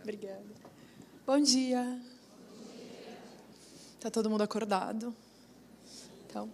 Obrigada. Bom dia. Está todo mundo acordado? Então,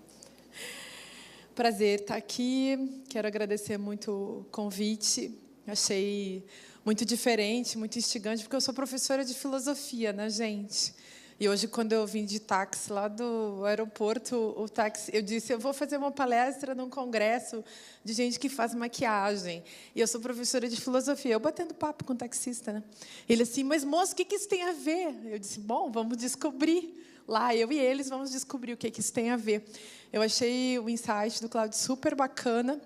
prazer estar aqui. Quero agradecer muito o convite. Achei muito diferente, muito instigante, porque eu sou professora de filosofia, né, gente? E hoje, quando eu vim de táxi lá do aeroporto, o táxi, eu disse, eu vou fazer uma palestra num congresso de gente que faz maquiagem. E eu sou professora de filosofia. Eu batendo papo com o taxista, né? Ele assim, mas moço, o que isso tem a ver? Eu disse, bom, vamos descobrir. Lá, eu e eles, vamos descobrir o que isso tem a ver. Eu achei o insight do Cláudio super bacana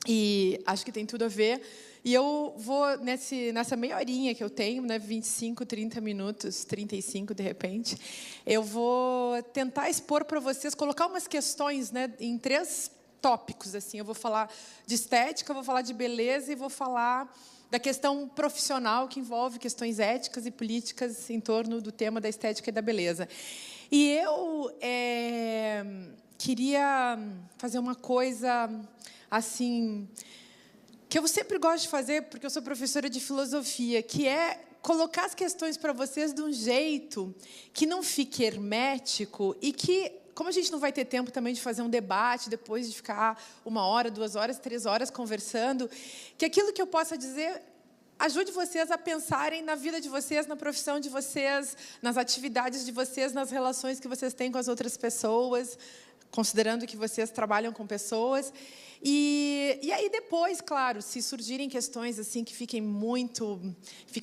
e acho que tem tudo a ver. E eu vou, nessa meia horinha que eu tenho, né, 25, 30 minutos, 35 de repente, eu vou tentar expor para vocês, colocar umas questões, né, em 3 tópicos. Assim. Eu vou falar de estética, vou falar de beleza e vou falar da questão profissional que envolve questões éticas e políticas em torno do tema da estética e da beleza. E eu queria fazer uma coisa assim que eu sempre gosto de fazer, porque eu sou professora de filosofia, que é colocar as questões para vocês de um jeito que não fique hermético e que, como a gente não vai ter tempo também de fazer um debate, depois de ficar 1 hora, 2 horas, 3 horas conversando, que aquilo que eu possa dizer ajude vocês a pensarem na vida de vocês, na profissão de vocês, nas atividades de vocês, nas relações que vocês têm com as outras pessoas, considerando que vocês trabalham com pessoas. E aí depois, claro, se surgirem questões assim que fiquem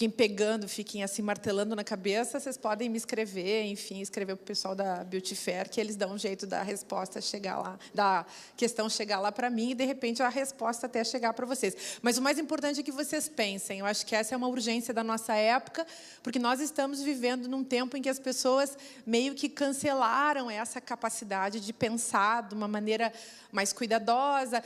pegando, fiquem assim martelando na cabeça, vocês podem me escrever, enfim, escrever para o pessoal da Beauty Fair, que eles dão um jeito da resposta chegar lá, da questão chegar lá para mim e, de repente, a resposta até chegar para vocês. Mas o mais importante é que vocês pensem. Eu acho que essa é uma urgência da nossa época, porque nós estamos vivendo num tempo em que as pessoas meio que cancelaram essa capacidade de pensar de uma maneira mais cuidadosa,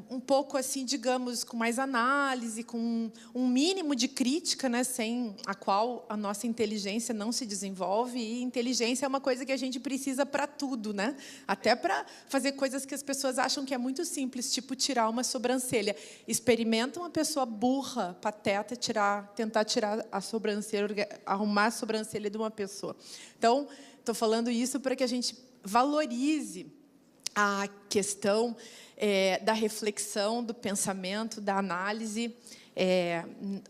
um pouco assim, digamos, com mais análise, com um mínimo de crítica, né, sem a qual a nossa inteligência não se desenvolve. E inteligência é uma coisa que a gente precisa para tudo, né? Até para fazer coisas que as pessoas acham que é muito simples, tipo tirar uma sobrancelha. Experimenta uma pessoa burra, pateta, tentar tirar a sobrancelha, arrumar a sobrancelha de uma pessoa. Então, estou falando isso para que a gente valorize a questão da reflexão, do pensamento, da análise,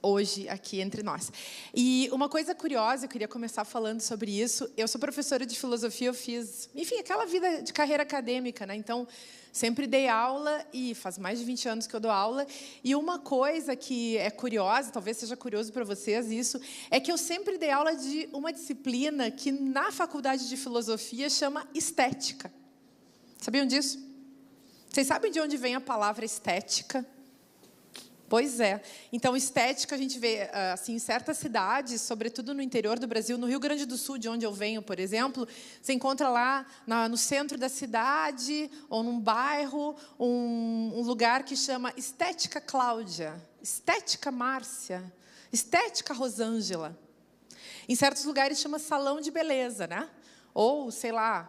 hoje aqui entre nós. E uma coisa curiosa, eu queria começar falando sobre isso. Eu sou professora de filosofia, eu fiz, enfim, aquela vida de carreira acadêmica, né? Então, sempre dei aula e faz mais de 20 anos que eu dou aula. E uma coisa que é curiosa, talvez seja curioso para vocês isso, é que eu sempre dei aula de uma disciplina que na faculdade de filosofia chama estética. Sabiam disso? Vocês sabem de onde vem a palavra estética? Pois é. Então, estética a gente vê assim, em certas cidades, sobretudo no interior do Brasil, no Rio Grande do Sul, de onde eu venho, por exemplo, você encontra lá no centro da cidade ou num bairro um lugar que chama Estética Cláudia, Estética Márcia, Estética Rosângela. Em certos lugares chama Salão de Beleza, né? Ou, sei lá,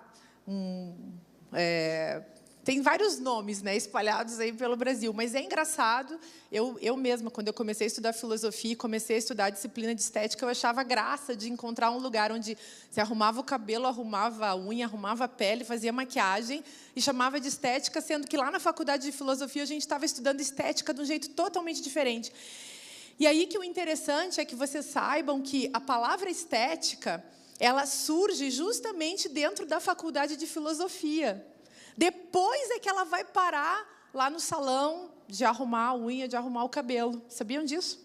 tem vários nomes, né, espalhados aí pelo Brasil, mas é engraçado. Eu mesma, quando eu comecei a estudar filosofia, comecei a estudar a disciplina de estética, eu achava graça de encontrar um lugar onde se arrumava o cabelo, arrumava a unha, arrumava a pele, fazia maquiagem e chamava de estética, sendo que lá na faculdade de filosofia a gente estava estudando estética de um jeito totalmente diferente. E aí que o interessante é que vocês saibam que a palavra estética, ela surge justamente dentro da faculdade de filosofia. Depois é que ela vai parar lá no salão de arrumar a unha, de arrumar o cabelo. Sabiam disso?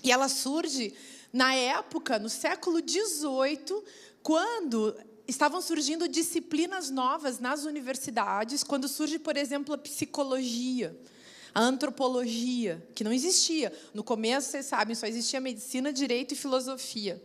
E ela surge na época, no século XVIII, quando estavam surgindo disciplinas novas nas universidades, quando surge, por exemplo, a psicologia, a antropologia, que não existia. No começo, vocês sabem, só existia medicina, direito e filosofia.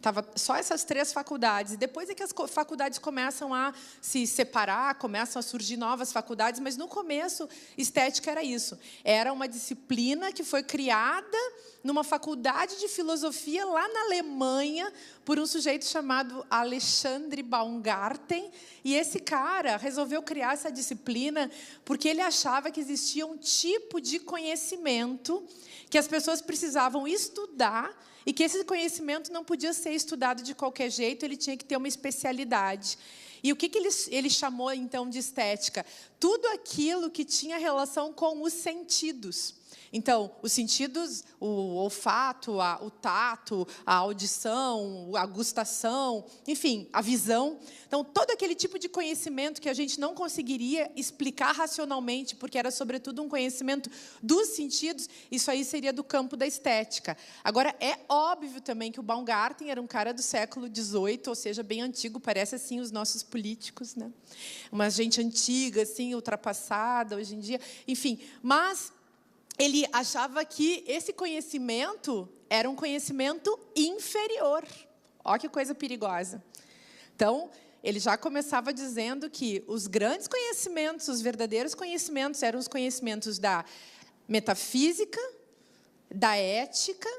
Tava só essas 3 faculdades. E depois é que as faculdades começam a se separar, começam a surgir novas faculdades, mas no começo, estética era isso. Era uma disciplina que foi criada numa faculdade de filosofia lá na Alemanha por um sujeito chamado Alexandre Baumgarten. E esse cara resolveu criar essa disciplina porque ele achava que existia um tipo de conhecimento que as pessoas precisavam estudar e que esse conhecimento não podia ser estudado de qualquer jeito, ele tinha que ter uma especialidade. E o que ele chamou, então, de estética? Tudo aquilo que tinha relação com os sentidos. Então, os sentidos, o olfato, o tato, a audição, a gustação, enfim, a visão. Então, todo aquele tipo de conhecimento que a gente não conseguiria explicar racionalmente, porque era, sobretudo, um conhecimento dos sentidos, isso aí seria do campo da estética. Agora, é óbvio também que o Baumgarten era um cara do século XVIII, ou seja, bem antigo, parece assim os nossos políticos, né? Uma gente antiga, assim, ultrapassada hoje em dia, enfim, mas ele achava que esse conhecimento era um conhecimento inferior. Olha que coisa perigosa. Então, ele já começava dizendo que os grandes conhecimentos, os verdadeiros conhecimentos, eram os conhecimentos da metafísica, da ética,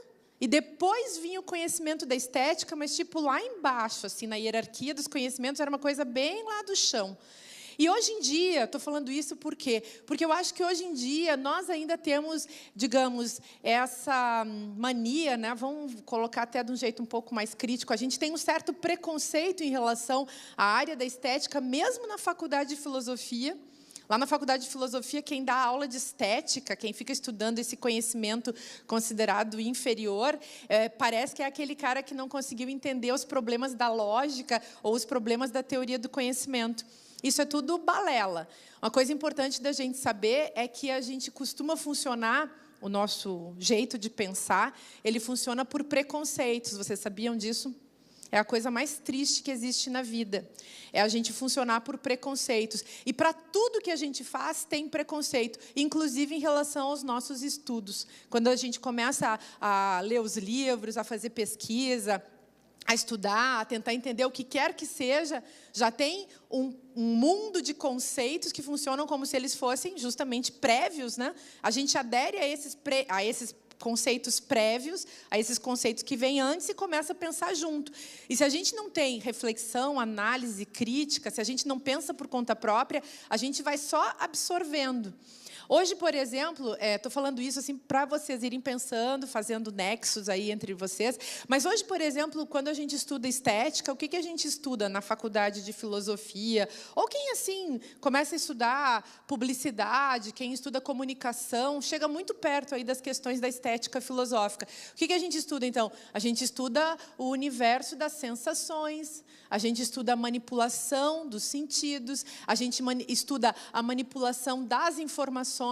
e depois vinha o conhecimento da estética, mas tipo lá embaixo, assim, na hierarquia dos conhecimentos, era uma coisa bem lá do chão. E hoje em dia, estou falando isso por quê? Porque eu acho que hoje em dia nós ainda temos, digamos, essa mania, né? Vamos colocar até de um jeito um pouco mais crítico, a gente tem um certo preconceito em relação à área da estética, mesmo na faculdade de filosofia. Lá na faculdade de filosofia, quem dá aula de estética, quem fica estudando esse conhecimento considerado inferior, parece que é aquele cara que não conseguiu entender os problemas da lógica ou os problemas da teoria do conhecimento. Isso é tudo balela. Uma coisa importante da gente saber é que a gente costuma funcionar, o nosso jeito de pensar, ele funciona por preconceitos. Vocês sabiam disso? É a coisa mais triste que existe na vida. É a gente funcionar por preconceitos. E para tudo que a gente faz, tem preconceito, inclusive em relação aos nossos estudos. Quando a gente começa a ler os livros, a fazer pesquisa, a estudar, a tentar entender o que quer que seja, já tem um mundo de conceitos que funcionam como se eles fossem justamente prévios, né? A gente adere a esses conceitos prévios, a esses conceitos que vêm antes e começa a pensar junto. E se a gente não tem reflexão, análise, crítica, se a gente não pensa por conta própria, a gente vai só absorvendo. Hoje, por exemplo, estou falando isso assim para vocês irem pensando, fazendo nexos aí entre vocês. Mas hoje, por exemplo, quando a gente estuda estética, o que a gente estuda na faculdade de filosofia? Ou quem, assim, começa a estudar publicidade, quem estuda comunicação, chega muito perto aí das questões da estética filosófica. O que a gente estuda, então? A gente estuda o universo das sensações, a gente estuda a manipulação dos sentidos, a gente estuda a manipulação das informações.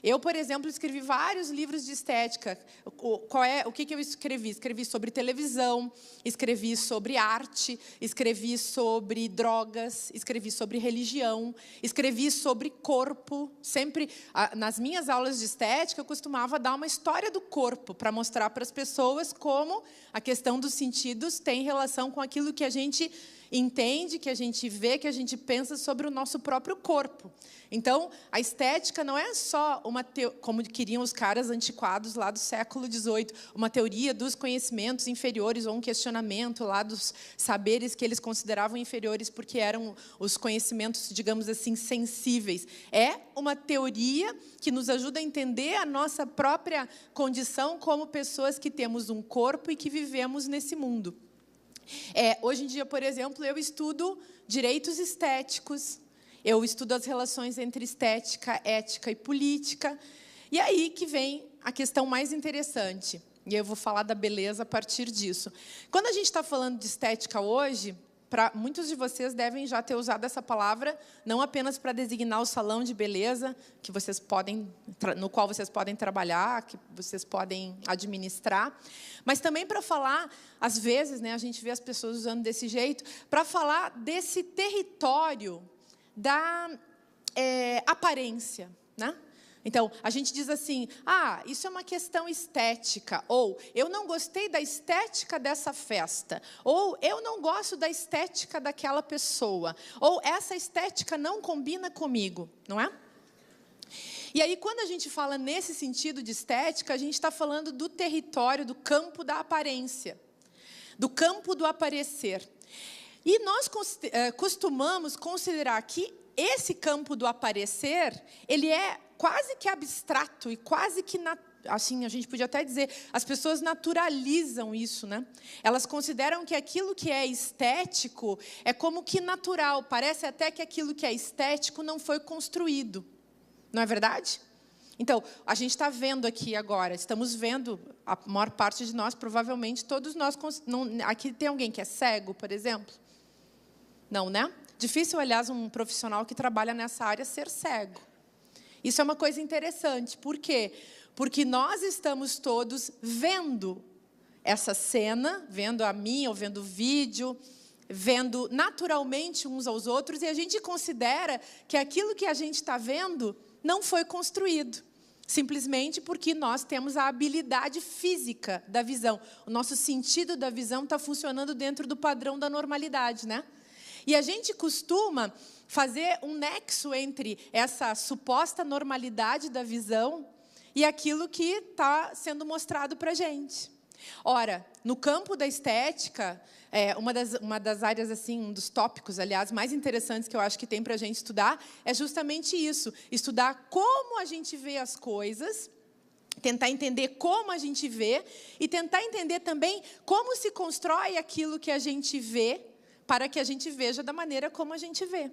Eu, por exemplo, escrevi vários livros de estética. O que eu escrevi? Escrevi sobre televisão, escrevi sobre arte, escrevi sobre drogas, escrevi sobre religião, escrevi sobre corpo. Sempre, nas minhas aulas de estética, eu costumava dar uma história do corpo para mostrar para as pessoas como a questão dos sentidos tem relação com aquilo que a gente entende, que a gente vê, que a gente pensa sobre o nosso próprio corpo. Então, a estética não é só como queriam os caras antiquados lá do século XVIII, uma teoria dos conhecimentos inferiores ou um questionamento lá dos saberes que eles consideravam inferiores porque eram os conhecimentos, digamos assim, sensíveis. É uma teoria que nos ajuda a entender a nossa própria condição como pessoas que temos um corpo e que vivemos nesse mundo. Hoje em dia, por exemplo, eu estudo direitos estéticos, eu estudo as relações entre estética, ética e política, e aí que vem a questão mais interessante, e eu vou falar da beleza a partir disso. Quando a gente está falando de estética hoje, muitos de vocês devem já ter usado essa palavra, não apenas para designar o salão de beleza no qual vocês podem trabalhar, que vocês podem administrar, mas também para falar, às vezes, né, a gente vê as pessoas usando desse jeito, para falar desse território da aparência, né? Então, a gente diz assim, isso é uma questão estética, ou eu não gostei da estética dessa festa, ou eu não gosto da estética daquela pessoa, ou essa estética não combina comigo, não é? E aí, quando a gente fala nesse sentido de estética, a gente está falando do território, do campo da aparência, do campo do aparecer. E nós costumamos considerar que esse campo do aparecer, ele é quase que abstrato e quase que, assim, a gente podia até dizer, as pessoas naturalizam isso, né? Elas consideram que aquilo que é estético é como que natural, parece até que aquilo que é estético não foi construído. Não é verdade? Então, a gente está vendo aqui agora, estamos vendo, a maior parte de nós, provavelmente, todos nós, aqui tem alguém que é cego, por exemplo? Não, né? Difícil, aliás, um profissional que trabalha nessa área ser cego. Isso é uma coisa interessante. Por quê? Porque nós estamos todos vendo essa cena, vendo a mim, ou vendo o vídeo, vendo naturalmente uns aos outros, e a gente considera que aquilo que a gente está vendo não foi construído, simplesmente porque nós temos a habilidade física da visão. O nosso sentido da visão está funcionando dentro do padrão da normalidade, né? E a gente costuma fazer um nexo entre essa suposta normalidade da visão e aquilo que está sendo mostrado para a gente. Ora, no campo da estética, uma das áreas, assim, um dos tópicos, aliás, mais interessantes que eu acho que tem para a gente estudar, é justamente isso, estudar como a gente vê as coisas, tentar entender como a gente vê e tentar entender também como se constrói aquilo que a gente vê para que a gente veja da maneira como a gente vê.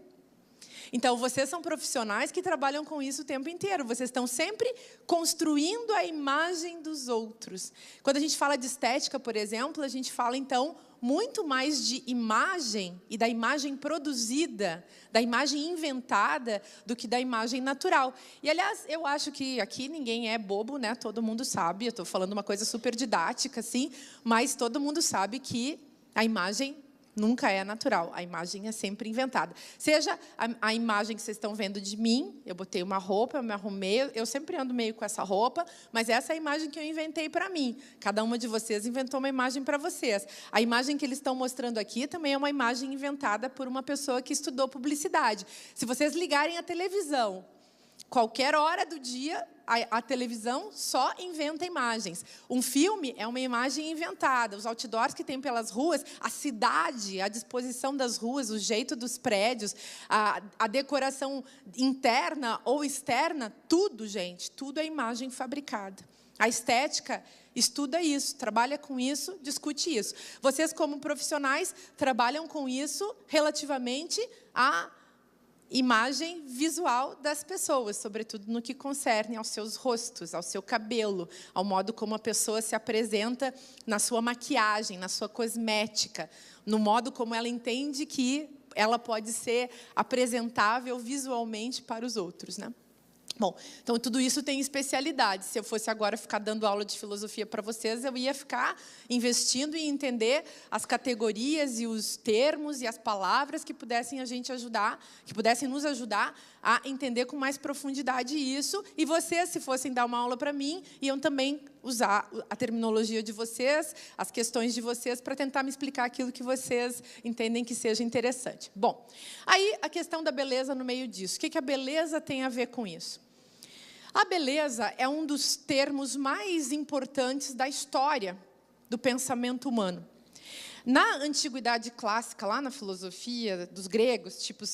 Então, vocês são profissionais que trabalham com isso o tempo inteiro. Vocês estão sempre construindo a imagem dos outros. Quando a gente fala de estética, por exemplo, a gente fala, então, muito mais de imagem e da imagem produzida, da imagem inventada, do que da imagem natural. E, aliás, eu acho que aqui ninguém é bobo, né? Todo mundo sabe. Eu estou falando uma coisa super didática, assim, mas todo mundo sabe que a imagem nunca é natural, a imagem é sempre inventada. Seja a imagem que vocês estão vendo de mim, eu botei uma roupa, eu me arrumei, eu sempre ando meio com essa roupa, mas essa é a imagem que eu inventei para mim. Cada uma de vocês inventou uma imagem para vocês. A imagem que eles estão mostrando aqui também é uma imagem inventada por uma pessoa que estudou publicidade. Se vocês ligarem a televisão, qualquer hora do dia, a televisão só inventa imagens. Um filme é uma imagem inventada. Os outdoors que tem pelas ruas, a cidade, a disposição das ruas, o jeito dos prédios, a decoração interna ou externa, tudo, gente, tudo é imagem fabricada. A estética estuda isso, trabalha com isso, discute isso. Vocês, como profissionais, trabalham com isso relativamente a imagem visual das pessoas, sobretudo no que concerne aos seus rostos, ao seu cabelo, ao modo como a pessoa se apresenta na sua maquiagem, na sua cosmética, no modo como ela entende que ela pode ser apresentável visualmente para os outros, né? Bom, então tudo isso tem especialidade. Se eu fosse agora ficar dando aula de filosofia para vocês, eu ia ficar investindo em entender as categorias e os termos e as palavras que pudessem nos ajudar a entender com mais profundidade isso. E vocês, se fossem dar uma aula para mim, iam também usar a terminologia de vocês, as questões de vocês, para tentar me explicar aquilo que vocês entendem que seja interessante. Bom, aí a questão da beleza no meio disso. O que a beleza tem a ver com isso? A beleza é um dos termos mais importantes da história do pensamento humano. Na antiguidade clássica, lá na filosofia dos gregos, tipo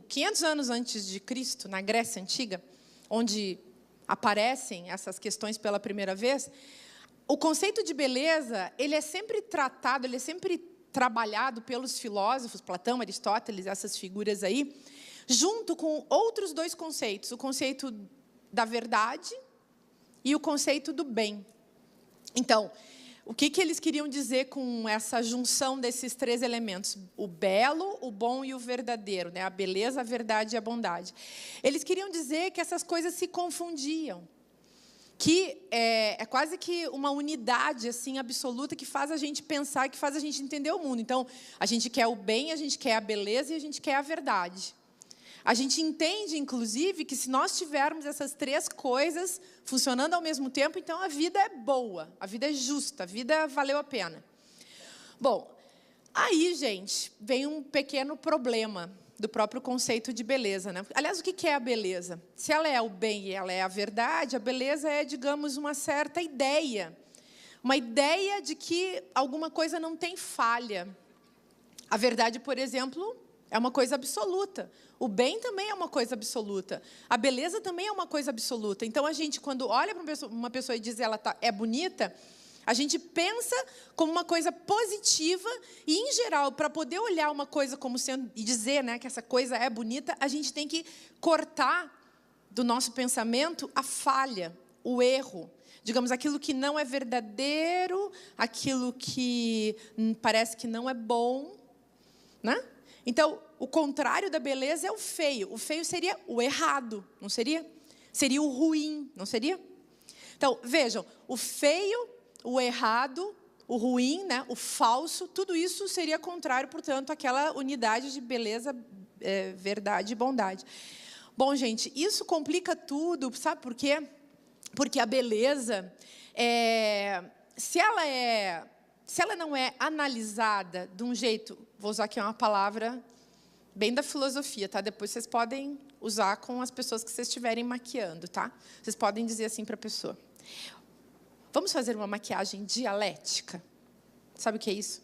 500 anos antes de Cristo, na Grécia Antiga, onde aparecem essas questões pela primeira vez, o conceito de beleza, ele é sempre tratado, ele é sempre trabalhado pelos filósofos, Platão, Aristóteles, essas figuras aí, junto com outros dois conceitos, o conceito da verdade e o conceito do bem. Então, o que eles queriam dizer com essa junção desses três elementos? O belo, o bom e o verdadeiro, né? A beleza, a verdade e a bondade. Eles queriam dizer que essas coisas se confundiam, que é quase que uma unidade assim, absoluta que faz a gente pensar, que faz a gente entender o mundo. Então, a gente quer o bem, a gente quer a beleza e a gente quer a verdade. A gente entende, inclusive, que se nós tivermos essas três coisas funcionando ao mesmo tempo, então a vida é boa, a vida é justa, a vida valeu a pena. Bom, aí, gente, vem um pequeno problema do próprio conceito de beleza, né? Aliás, o que é a beleza? Se ela é o bem e ela é a verdade, a beleza é, digamos, uma certa ideia. Uma ideia de que alguma coisa não tem falha. A verdade, por exemplo, é uma coisa absoluta. O bem também é uma coisa absoluta. A beleza também é uma coisa absoluta. Então, a gente, quando olha para uma pessoa e diz que ela é bonita, a gente pensa como uma coisa positiva e, em geral, para poder olhar uma coisa como sendo e dizer, né, que essa coisa é bonita, a gente tem que cortar do nosso pensamento a falha, o erro. Digamos, aquilo que não é verdadeiro, aquilo que parece que não é bom, né? Então, o contrário da beleza é o feio. O feio seria o errado, não seria? Seria o ruim, não seria? Então, vejam, o feio, o errado, o ruim, né, o falso, tudo isso seria contrário, portanto, àquela unidade de beleza, verdade e bondade. Bom, gente, isso complica tudo, sabe por quê? Porque a beleza, se ela não é analisada de um jeito, vou usar aqui uma palavra bem da filosofia, tá? Depois vocês podem usar com as pessoas que vocês estiverem maquiando, tá? Vocês podem dizer assim para a pessoa: vamos fazer uma maquiagem dialética? Sabe o que é isso?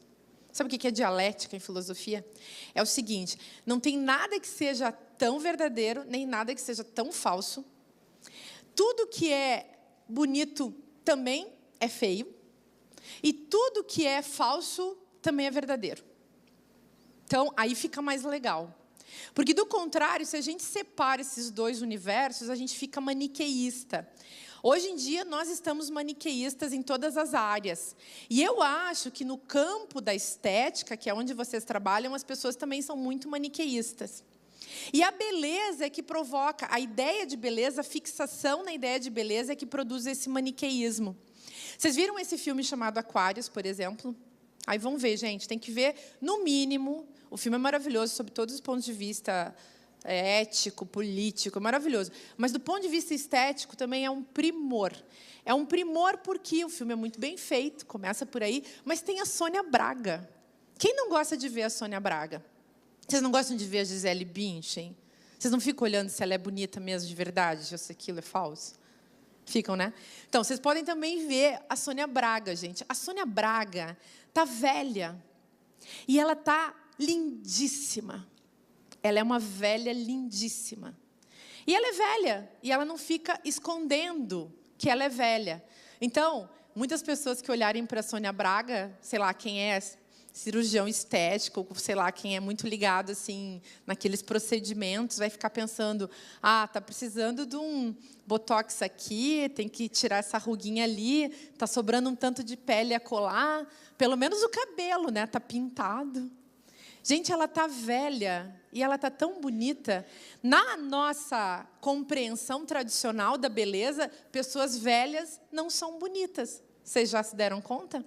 Sabe o que é dialética em filosofia? É o seguinte: não tem nada que seja tão verdadeiro, nem nada que seja tão falso. Tudo que é bonito também é feio. E tudo que é falso também é verdadeiro. Então, aí fica mais legal. Porque, do contrário, se a gente separa esses dois universos, a gente fica maniqueísta. Hoje em dia, nós estamos maniqueístas em todas as áreas. E eu acho que no campo da estética, que é onde vocês trabalham, as pessoas também são muito maniqueístas. E a beleza é que provoca, a ideia de beleza, a fixação na ideia de beleza é que produz esse maniqueísmo. Vocês viram esse filme chamado Aquários, por exemplo? Aí vão ver, gente, tem que ver, no mínimo, o filme é maravilhoso, sob todos os pontos de vista ético, político, é maravilhoso. Mas, do ponto de vista estético, também é um primor. É um primor porque o filme é muito bem feito, começa por aí, mas tem a Sônia Braga. Quem não gosta de ver a Sônia Braga? Vocês não gostam de ver a Gisele Bündchen? Vocês não ficam olhando se ela é bonita mesmo de verdade, ou se aquilo é falso? Ficam, né? Então, vocês podem também ver a Sônia Braga, gente. A Sônia Braga está velha e ela está lindíssima. Ela é uma velha lindíssima. E ela é velha e ela não fica escondendo que ela é velha. Então, muitas pessoas que olharem para a Sônia Braga, sei lá quem é, cirurgião estético, sei lá, quem é muito ligado assim naqueles procedimentos, vai ficar pensando: ah, tá precisando de um botox aqui, tem que tirar essa ruguinha ali, tá sobrando um tanto de pele a colar, pelo menos o cabelo, né, tá pintado. Gente, ela tá velha e ela tá tão bonita. Na nossa compreensão tradicional da beleza, pessoas velhas não são bonitas. Vocês já se deram conta?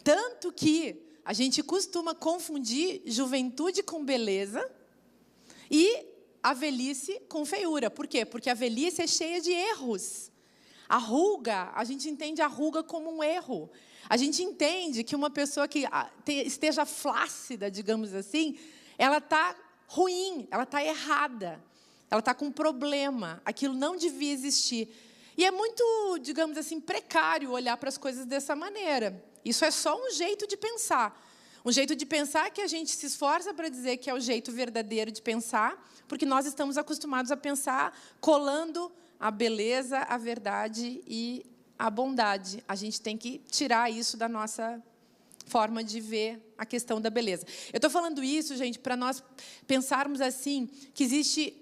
Tanto que a gente costuma confundir juventude com beleza e a velhice com feiura. Por quê? Porque a velhice é cheia de erros. A ruga, a gente entende a ruga como um erro. A gente entende que uma pessoa que esteja flácida, digamos assim, ela está ruim, ela está errada, ela está com um problema, aquilo não devia existir. E é muito, digamos assim, precário olhar para as coisas dessa maneira. Isso é só um jeito de pensar. Um jeito de pensar que a gente se esforça para dizer que é o jeito verdadeiro de pensar, porque nós estamos acostumados a pensar colando a beleza, a verdade e a bondade. A gente tem que tirar isso da nossa forma de ver a questão da beleza. Eu estou falando isso, gente, para nós pensarmos assim, que existe...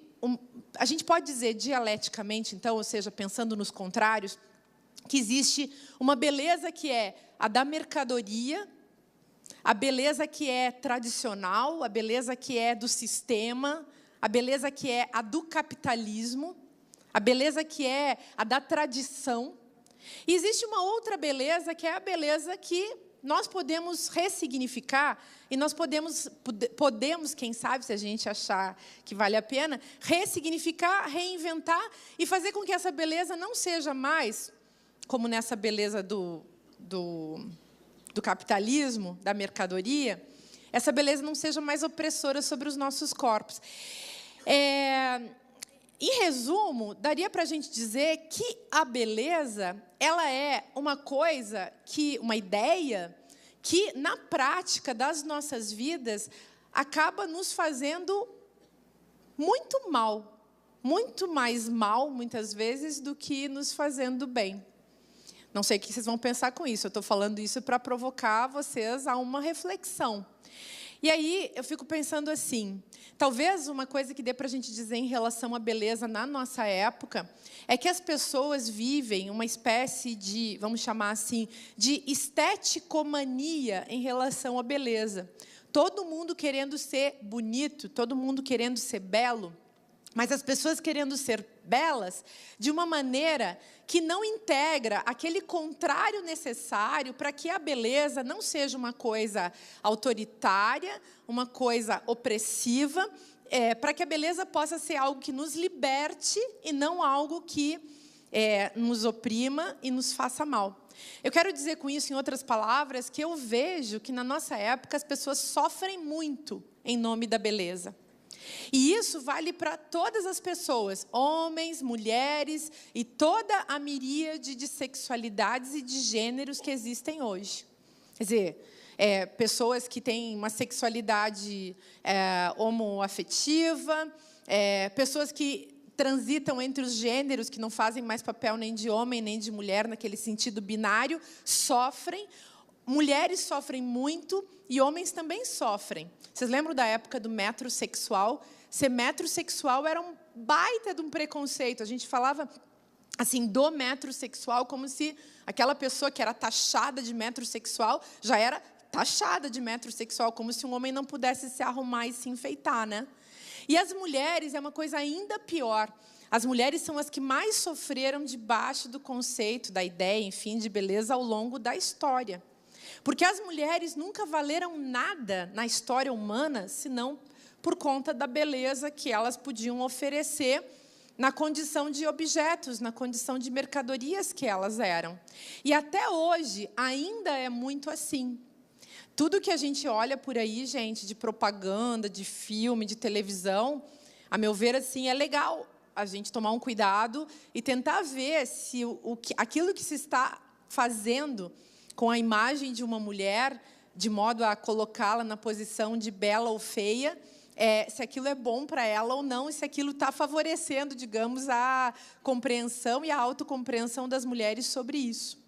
a gente pode dizer dialeticamente, então, ou seja, pensando nos contrários, que existe uma beleza que é a da mercadoria, a beleza que é tradicional, a beleza que é do sistema, a beleza que é a do capitalismo, a beleza que é a da tradição. E existe uma outra beleza, que é a beleza que nós podemos ressignificar e nós podemos, quem sabe, se a gente achar que vale a pena, ressignificar, reinventar e fazer com que essa beleza não seja mais, como nessa beleza do capitalismo, da mercadoria, essa beleza não seja mais opressora sobre os nossos corpos. Em resumo, daria para a gente dizer que a beleza, ela é uma coisa, uma ideia, que, na prática das nossas vidas, acaba nos fazendo muito mal. Muito mais mal, muitas vezes, do que nos fazendo bem. Não sei o que vocês vão pensar com isso. Eu estou falando isso para provocar vocês a uma reflexão. E aí, eu fico pensando assim, talvez uma coisa que dê para a gente dizer em relação à beleza na nossa época é que as pessoas vivem uma espécie de, vamos chamar assim, de esteticomania em relação à beleza. Todo mundo querendo ser bonito, todo mundo querendo ser belo, mas as pessoas querendo ser belas de uma maneira que não integra aquele contrário necessário para que a beleza não seja uma coisa autoritária, uma coisa opressiva, para que a beleza possa ser algo que nos liberte e não algo que nos oprima e nos faça mal. Eu quero dizer com isso, em outras palavras, que eu vejo que na nossa época as pessoas sofrem muito em nome da beleza. E isso vale para todas as pessoas, homens, mulheres e toda a miríade de sexualidades e de gêneros que existem hoje. Quer dizer, pessoas que têm uma sexualidade homoafetiva, pessoas que transitam entre os gêneros, que não fazem mais papel nem de homem nem de mulher, naquele sentido binário, sofrem. Mulheres sofrem muito e homens também sofrem. Vocês lembram da época do metrosexual? Ser metrosexual era um baita de um preconceito. A gente falava assim, do metrosexual como se aquela pessoa que era taxada de metrosexual já era taxada de metrosexual, como se um homem não pudesse se arrumar e se enfeitar, né? E as mulheres é uma coisa ainda pior. As mulheres são as que mais sofreram debaixo do conceito, da ideia, enfim, de beleza ao longo da história. Porque as mulheres nunca valeram nada na história humana, senão por conta da beleza que elas podiam oferecer na condição de objetos, na condição de mercadorias que elas eram. E até hoje ainda é muito assim. Tudo que a gente olha por aí, gente, de propaganda, de filme, de televisão, a meu ver, assim, é legal a gente tomar um cuidado e tentar ver se aquilo que se está fazendo com a imagem de uma mulher, de modo a colocá-la na posição de bela ou feia, se aquilo é bom para ela ou não, e se aquilo está favorecendo, digamos, a compreensão e a autocompreensão das mulheres sobre isso.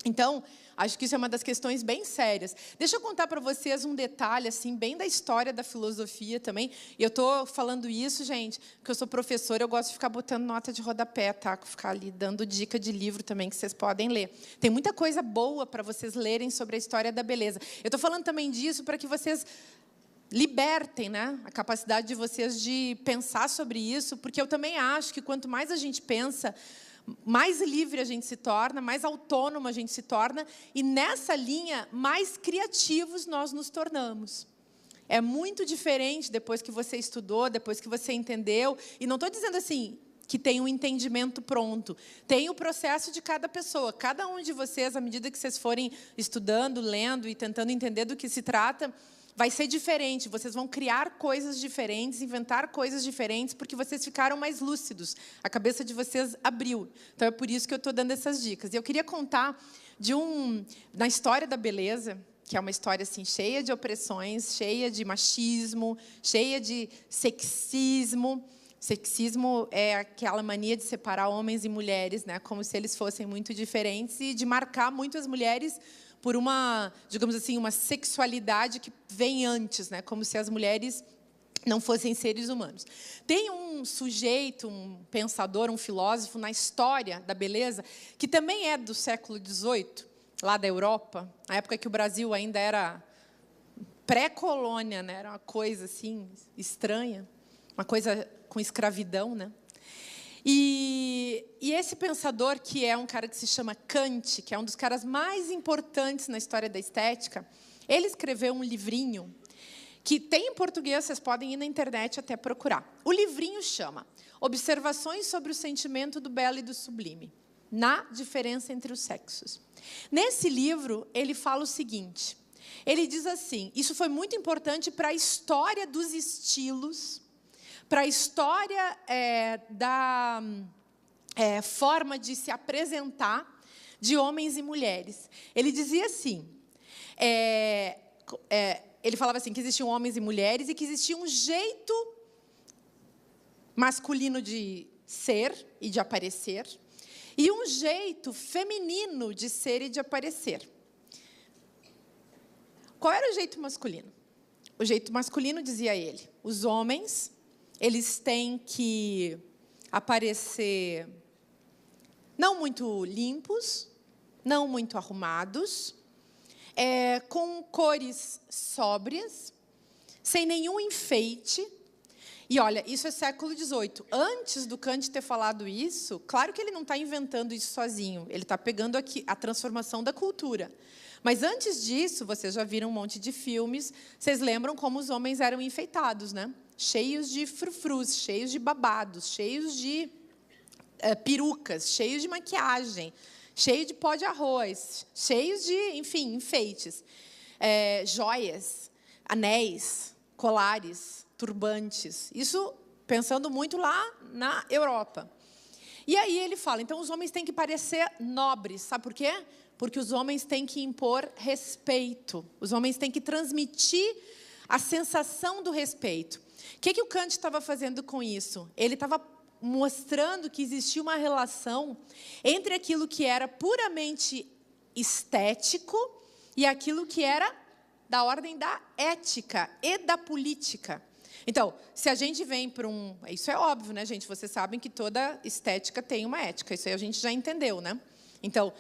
Então, acho que isso é uma das questões bem sérias. Deixa eu contar para vocês um detalhe, assim, bem da história da filosofia também. E eu estou falando isso, gente, porque eu sou professora, eu gosto de ficar botando nota de rodapé, tá? Ficar ali dando dica de livro também, que vocês podem ler. Tem muita coisa boa para vocês lerem sobre a história da beleza. Eu estou falando também disso para que vocês libertem, né, a capacidade de vocês de pensar sobre isso, porque eu também acho que quanto mais a gente pensa, mais livre a gente se torna, mais autônomo a gente se torna, e nessa linha, mais criativos nós nos tornamos. É muito diferente depois que você estudou, depois que você entendeu, e não estou dizendo assim que tem um entendimento pronto. Tem o processo de cada pessoa. Cada um de vocês, à medida que vocês forem estudando, lendo e tentando entender do que se trata, vai ser diferente, vocês vão criar coisas diferentes, inventar coisas diferentes, porque vocês ficaram mais lúcidos, a cabeça de vocês abriu. Então, é por isso que eu estou dando essas dicas. E eu queria contar na história da beleza, que é uma história assim, cheia de opressões, cheia de machismo, cheia de sexismo. Sexismo é aquela mania de separar homens e mulheres, né, como se eles fossem muito diferentes, e de marcar muitas mulheres por uma, digamos assim, uma sexualidade que vem antes, né? Como se as mulheres não fossem seres humanos. Tem um sujeito, um pensador, um filósofo na história da beleza, que também é do século XVIII, lá da Europa, na época que o Brasil ainda era pré-colônia, né? Era uma coisa assim estranha, uma coisa com escravidão, né? E esse pensador, que é um cara que se chama Kant, que é um dos caras mais importantes na história da estética, ele escreveu um livrinho que tem em português, vocês podem ir na internet até procurar. O livrinho chama Observações sobre o Sentimento do Belo e do Sublime, na diferença entre os sexos. Nesse livro, ele fala o seguinte, ele diz assim, isso foi muito importante para a história dos estilos, para a história da forma de se apresentar de homens e mulheres. Ele dizia assim, ele falava assim, que existiam homens e mulheres e que existia um jeito masculino de ser e de aparecer e um jeito feminino de ser e de aparecer. Qual era o jeito masculino? O jeito masculino, dizia ele, os homens, eles têm que aparecer não muito limpos, não muito arrumados, com cores sóbrias, sem nenhum enfeite. E, olha, isso é século XVIII. Antes do Kant ter falado isso, claro que ele não está inventando isso sozinho. Ele está pegando aqui a transformação da cultura. Mas, antes disso, vocês já viram um monte de filmes. Vocês lembram como os homens eram enfeitados, né? Cheios de frufrus, cheios de babados, cheios de perucas, cheios de maquiagem, cheio de pó de arroz, cheios de, enfim, enfeites, joias, anéis, colares, turbantes. Isso pensando muito lá na Europa. E aí ele fala, então os homens têm que parecer nobres. Sabe por quê? Porque os homens têm que impor respeito. Os homens têm que transmitir a sensação do respeito. O que o Kant estava fazendo com isso? Ele estava mostrando que existia uma relação entre aquilo que era puramente estético e aquilo que era da ordem da ética e da política. Então, se a gente vem para um... Isso é óbvio, né, gente? Vocês sabem que toda estética tem uma ética. Isso aí a gente já entendeu, né? Então,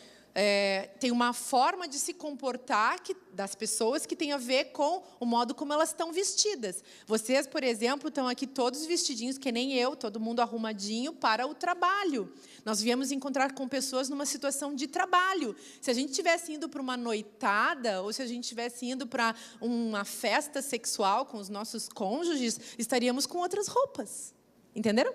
tem uma forma de se comportar das pessoas que tem a ver com o modo como elas estão vestidas. Vocês, por exemplo, estão aqui todos vestidinhos, que nem eu, todo mundo arrumadinho para o trabalho. Nós viemos encontrar com pessoas numa situação de trabalho. Se a gente estivesse indo para uma noitada, ou se a gente estivesse indo para uma festa sexual com os nossos cônjuges, estaríamos com outras roupas. Entenderam?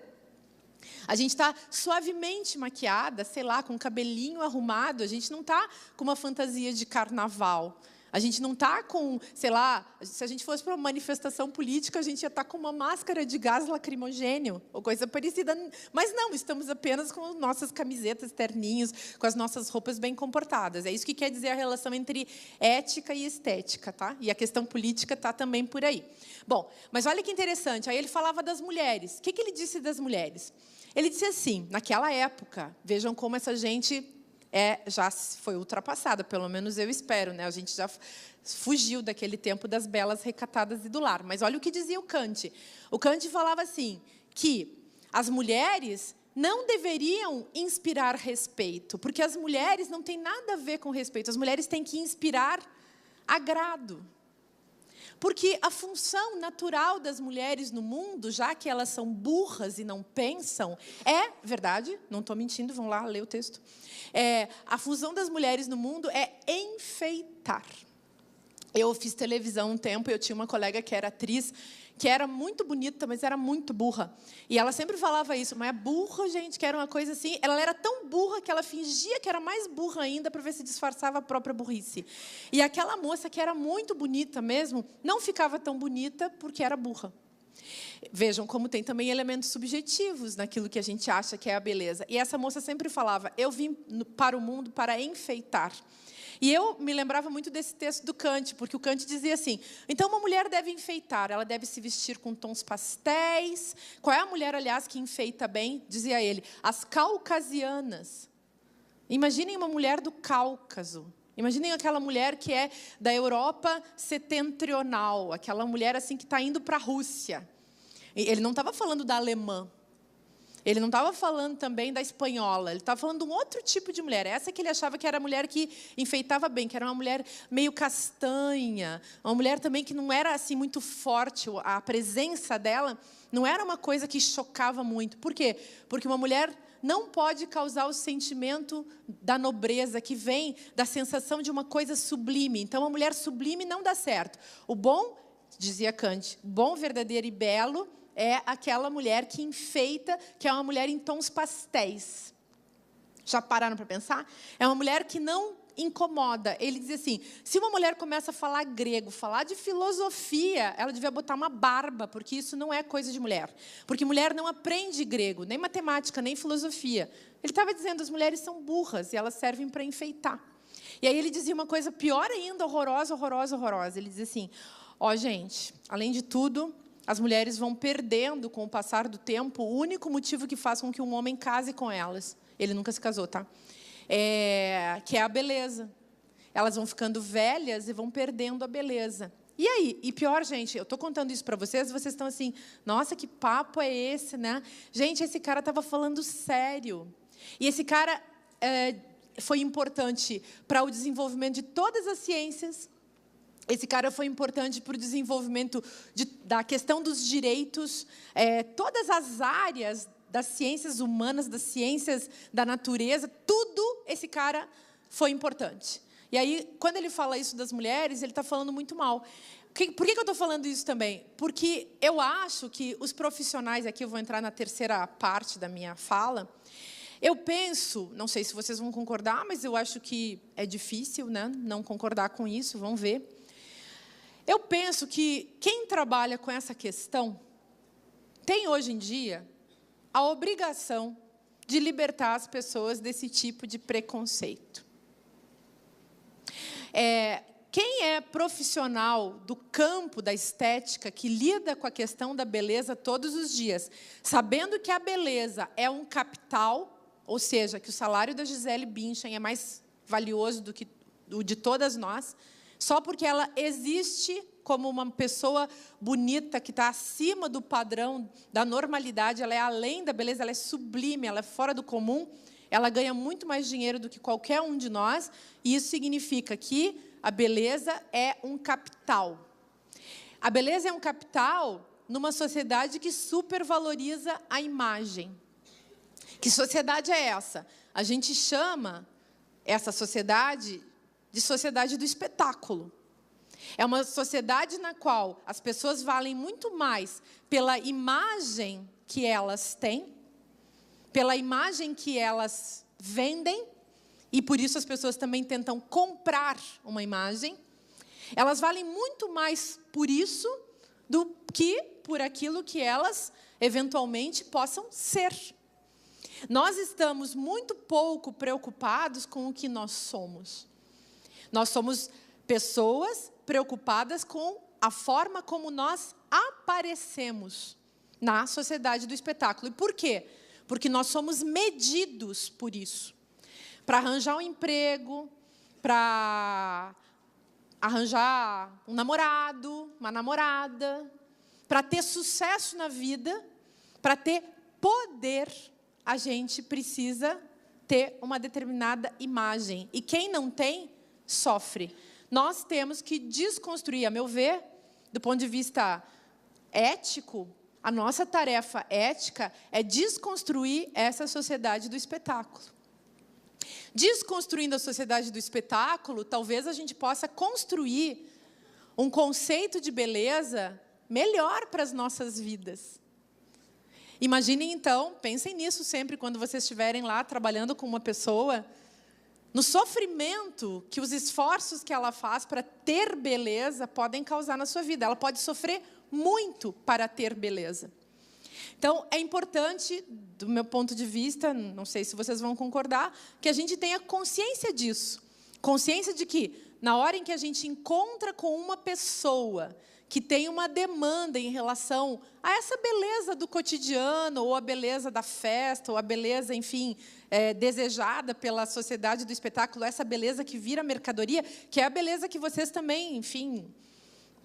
A gente está suavemente maquiada, sei lá, com o cabelinho arrumado. A gente não está com uma fantasia de carnaval. A gente não está com, sei lá, se a gente fosse para uma manifestação política, a gente ia estar com uma máscara de gás lacrimogêneo, ou coisa parecida. Mas não, estamos apenas com nossas camisetas, terninhos, com as nossas roupas bem comportadas. É isso que quer dizer a relação entre ética e estética, tá? E a questão política está também por aí. Bom, mas olha que interessante, aí ele falava das mulheres. O que ele disse das mulheres? Ele disse assim, naquela época, vejam como essa gente já foi ultrapassada, pelo menos eu espero, né? A gente já fugiu daquele tempo das belas recatadas e do lar. Mas olha o que dizia o Kant. O Kant falava assim, que as mulheres não deveriam inspirar respeito, porque as mulheres não têm nada a ver com respeito. As mulheres têm que inspirar agrado. Porque a função natural das mulheres no mundo, já que elas são burras e não pensam, verdade, não estou mentindo, vão lá ler o texto. A função das mulheres no mundo é enfeitar. Eu fiz televisão um tempo, eu tinha uma colega que era atriz, que era muito bonita, mas era muito burra. E ela sempre falava isso, mas é burra, gente, que era uma coisa assim. Ela era tão burra que ela fingia que era mais burra ainda para ver se disfarçava a própria burrice. E aquela moça, que era muito bonita mesmo, não ficava tão bonita porque era burra. Vejam como tem também elementos subjetivos naquilo que a gente acha que é a beleza. E essa moça sempre falava, eu vim para o mundo para enfeitar. E eu me lembrava muito desse texto do Kant, porque o Kant dizia assim, então uma mulher deve enfeitar, ela deve se vestir com tons pastéis. Qual é a mulher, aliás, que enfeita bem? Dizia ele, as caucasianas. Imaginem uma mulher do Cáucaso. Imaginem aquela mulher que é da Europa setentrional, aquela mulher assim que está indo para a Rússia. Ele não estava falando da alemã. Ele não estava falando também da espanhola, ele estava falando de um outro tipo de mulher. Essa que ele achava que era a mulher que enfeitava bem, que era uma mulher meio castanha, uma mulher também que não era assim muito forte, a presença dela não era uma coisa que chocava muito. Por quê? Porque uma mulher não pode causar o sentimento da nobreza, que vem da sensação de uma coisa sublime. Então, a mulher sublime não dá certo. O bom, dizia Kant, bom, verdadeiro e belo é aquela mulher que enfeita, que é uma mulher em tons pastéis. Já pararam para pensar? É uma mulher que não incomoda. Ele diz assim, se uma mulher começa a falar grego, falar de filosofia, ela devia botar uma barba, porque isso não é coisa de mulher. Porque mulher não aprende grego, nem matemática, nem filosofia. Ele estava dizendo, as mulheres são burras e elas servem para enfeitar. E aí ele dizia uma coisa pior ainda, horrorosa, horrorosa, horrorosa. Ele dizia assim, ó, gente, além de tudo, as mulheres vão perdendo, com o passar do tempo, o único motivo que faz com que um homem case com elas. Ele nunca se casou, tá? Que é a beleza. Elas vão ficando velhas e vão perdendo a beleza. E aí? E pior, gente, eu estou contando isso para vocês, vocês estão assim, nossa, que papo é esse, né? Gente, esse cara estava falando sério. E esse cara foi importante para o desenvolvimento de todas as ciências. Esse cara foi importante para o desenvolvimento da questão dos direitos, todas as áreas das ciências humanas, das ciências da natureza, tudo esse cara foi importante. E aí, quando ele fala isso das mulheres, ele está falando muito mal. Por que eu estou falando isso também? Porque eu acho que os profissionais, aqui eu vou entrar na terceira parte da minha fala, eu penso, não sei se vocês vão concordar, mas eu acho que é difícil, né, não concordar com isso, vamos ver. Eu penso que quem trabalha com essa questão tem, hoje em dia, a obrigação de libertar as pessoas desse tipo de preconceito. Quem é profissional do campo da estética, que lida com a questão da beleza todos os dias, sabendo que a beleza é um capital, ou seja, que o salário da Gisele Bündchen é mais valioso do que o de todas nós, só porque ela existe como uma pessoa bonita, que está acima do padrão da normalidade, ela é além da beleza, ela é sublime, ela é fora do comum, ela ganha muito mais dinheiro do que qualquer um de nós, e isso significa que a beleza é um capital. A beleza é um capital numa sociedade que supervaloriza a imagem. Que sociedade é essa? A gente chama essa sociedade de sociedade do espetáculo. É uma sociedade na qual as pessoas valem muito mais pela imagem que elas têm, pela imagem que elas vendem, e por isso as pessoas também tentam comprar uma imagem. Elas valem muito mais por isso do que por aquilo que elas eventualmente possam ser. Nós estamos muito pouco preocupados com o que nós somos. Nós somos pessoas preocupadas com a forma como nós aparecemos na sociedade do espetáculo. E por quê? Porque nós somos medidos por isso. Para arranjar um emprego, para arranjar um namorado, uma namorada, para ter sucesso na vida, para ter poder, a gente precisa ter uma determinada imagem. E quem não tem, sofre. Nós temos que desconstruir, a meu ver, do ponto de vista ético, a nossa tarefa ética é desconstruir essa sociedade do espetáculo. Desconstruindo a sociedade do espetáculo, talvez a gente possa construir um conceito de beleza melhor para as nossas vidas. Imaginem, então, pensem nisso sempre quando vocês estiverem lá trabalhando com uma pessoa, no sofrimento que os esforços que ela faz para ter beleza podem causar na sua vida. Ela pode sofrer muito para ter beleza. Então, é importante, do meu ponto de vista, não sei se vocês vão concordar, que a gente tenha consciência disso. Consciência de que, na hora em que a gente encontra com uma pessoa que tem uma demanda em relação a essa beleza do cotidiano, ou a beleza da festa, ou a beleza, enfim, desejada pela sociedade do espetáculo, essa beleza que vira mercadoria, que é a beleza que vocês também, enfim,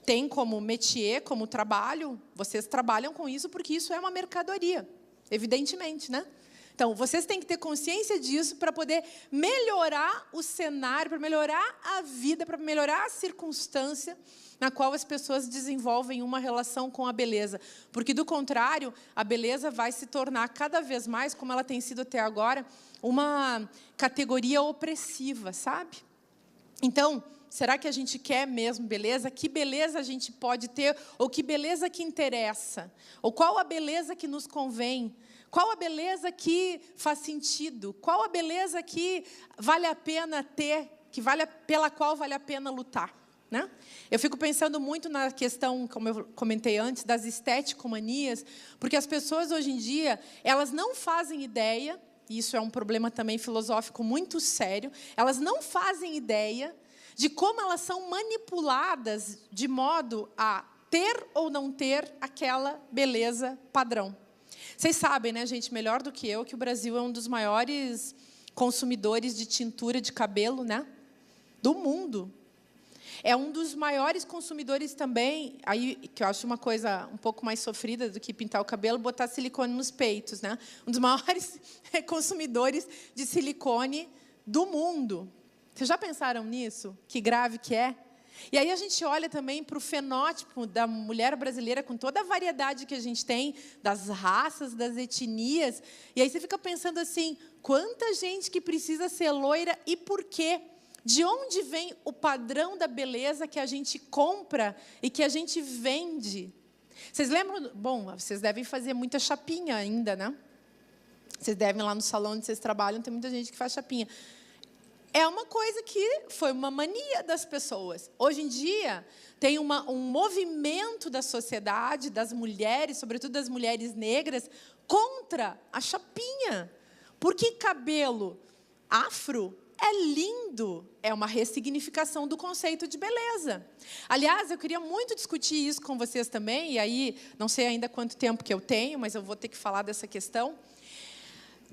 têm como métier, como trabalho, vocês trabalham com isso porque isso é uma mercadoria. evidentemente, né? Então, vocês têm que ter consciência disso para poder melhorar o cenário, para melhorar a vida, para melhorar a circunstância na qual as pessoas desenvolvem uma relação com a beleza. Porque, do contrário, a beleza vai se tornar cada vez mais, como ela tem sido até agora, uma categoria opressiva, sabe? Então, será que a gente quer mesmo beleza? Que beleza a gente pode ter? Ou que beleza que interessa? Ou qual a beleza que nos convém? Qual a beleza que faz sentido? Qual a beleza que vale a pena ter, pela qual vale a pena lutar? Né? Eu fico pensando muito na questão, como eu comentei antes, das esteticomanias, porque as pessoas hoje em dia, elas não fazem ideia, e isso é um problema também filosófico muito sério, elas não fazem ideia de como elas são manipuladas de modo a ter ou não ter aquela beleza padrão. Vocês sabem, né, gente, melhor do que eu, que o Brasil é um dos maiores consumidores de tintura de cabelo, né, do mundo. É um dos maiores consumidores também, aí, que eu acho uma coisa um pouco mais sofrida do que pintar o cabelo, botar silicone nos peitos, né? Um dos maiores consumidores de silicone do mundo. Vocês já pensaram nisso? Que grave que é? E aí a gente olha também para o fenótipo da mulher brasileira, com toda a variedade que a gente tem, das raças, das etnias, e aí você fica pensando assim, quanta gente que precisa ser loira e por quê? De onde vem o padrão da beleza que a gente compra e que a gente vende? Vocês lembram? Bom, vocês devem fazer muita chapinha ainda, né? Vocês devem lá no salão onde vocês trabalham, tem muita gente que faz chapinha. É uma coisa que foi uma mania das pessoas. Hoje em dia, tem um movimento da sociedade, das mulheres, sobretudo das mulheres negras, contra a chapinha. Porque cabelo afro é lindo, é uma ressignificação do conceito de beleza. Aliás, eu queria muito discutir isso com vocês também, e aí, não sei ainda quanto tempo que eu tenho, mas eu vou ter que falar dessa questão.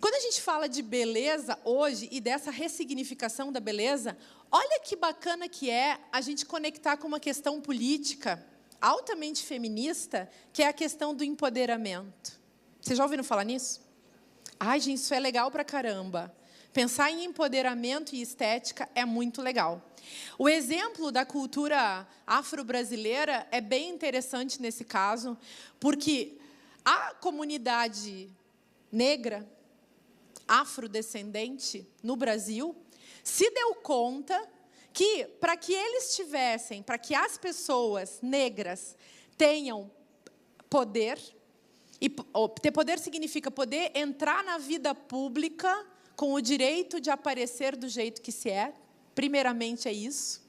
Quando a gente fala de beleza hoje e dessa ressignificação da beleza, olha que bacana que é a gente conectar com uma questão política altamente feminista, que é a questão do empoderamento. Vocês já ouviram falar nisso? Ai, gente, isso é legal pra caramba. Pensar em empoderamento e estética é muito legal. O exemplo da cultura afro-brasileira é bem interessante nesse caso, porque a comunidade negra, afrodescendente, no Brasil, se deu conta que, para que eles tivessem, para que as pessoas negras tenham poder, e ter poder significa poder entrar na vida pública com o direito de aparecer do jeito que se é, primeiramente é isso.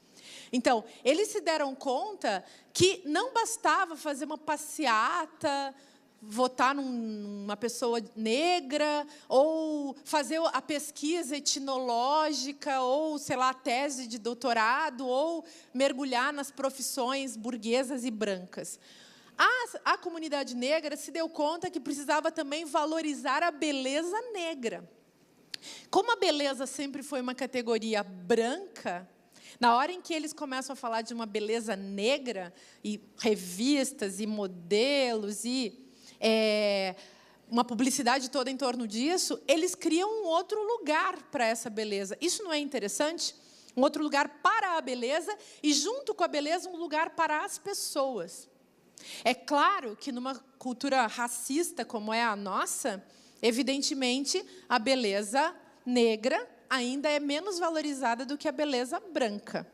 Então, eles se deram conta que não bastava fazer uma passeata, votar numa pessoa negra, ou fazer a pesquisa etnológica, ou, sei lá, a tese de doutorado, ou mergulhar nas profissões burguesas e brancas. A comunidade negra se deu conta que precisava também valorizar a beleza negra. Como a beleza sempre foi uma categoria branca, na hora em que eles começam a falar de uma beleza negra, e revistas, e modelos, e uma publicidade toda em torno disso, eles criam um outro lugar para essa beleza. Isso não é interessante? Um outro lugar para a beleza e, junto com a beleza, um lugar para as pessoas. É claro que, numa cultura racista como é a nossa, evidentemente, a beleza negra ainda é menos valorizada do que a beleza branca.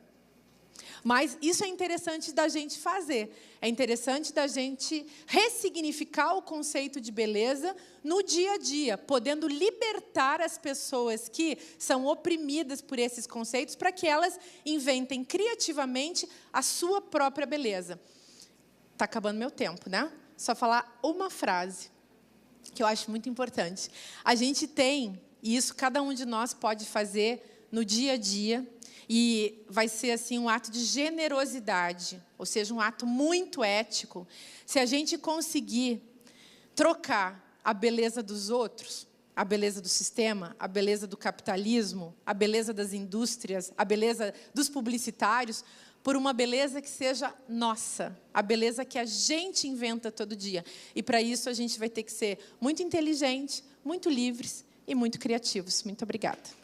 Mas isso é interessante da gente fazer. É interessante da gente ressignificar o conceito de beleza no dia a dia, podendo libertar as pessoas que são oprimidas por esses conceitos para que elas inventem criativamente a sua própria beleza. Está acabando meu tempo, né? Só falar uma frase que eu acho muito importante. A gente tem, e isso cada um de nós pode fazer no dia a dia, e vai ser assim um ato de generosidade, ou seja, um ato muito ético, se a gente conseguir trocar a beleza dos outros, a beleza do sistema, a beleza do capitalismo, a beleza das indústrias, a beleza dos publicitários, por uma beleza que seja nossa, a beleza que a gente inventa todo dia. E para isso a gente vai ter que ser muito inteligente, muito livres e muito criativos. Muito obrigada.